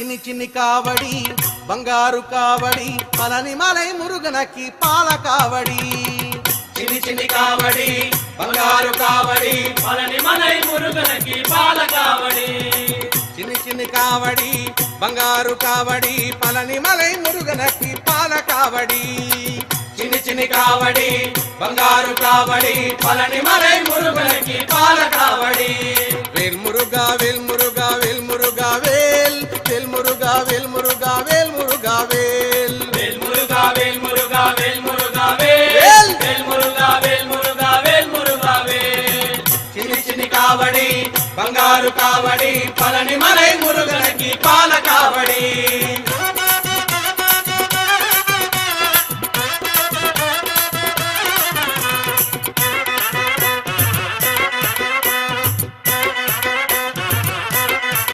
చిన్ని చిన్ని కావడి బంగారు కావడి పలని మలై మురుగనకి పాల కావడి చిన్ని చిన్ని కావడి బంగారు కావడి పలని మలై మురుగనకి పాల కావడి చిన్ని చిన్ని కావడి బంగారు కావడి పలని మలై మురుగనకి పాల కావడి చిన్ని చిన్ని కావడి బంగారు కావడి పలని మలై మురుగనకి పాల కావడి వేల్ మురుగా వేల్ మురుగా వేల్ మురుగా వేల్ వేల్ మురుగా వేల్ మురుగా వేల్ మురుగా వేల్ వేల్ మురుగా వేల్ మురుగా వేల్ మురుగా వేల్ వేల్ మురుగా వేల్ మురుగా వేల్ మురుగా వేల్ చిన్ని చిన్ని కావడి బంగారు కావడి పలని మలై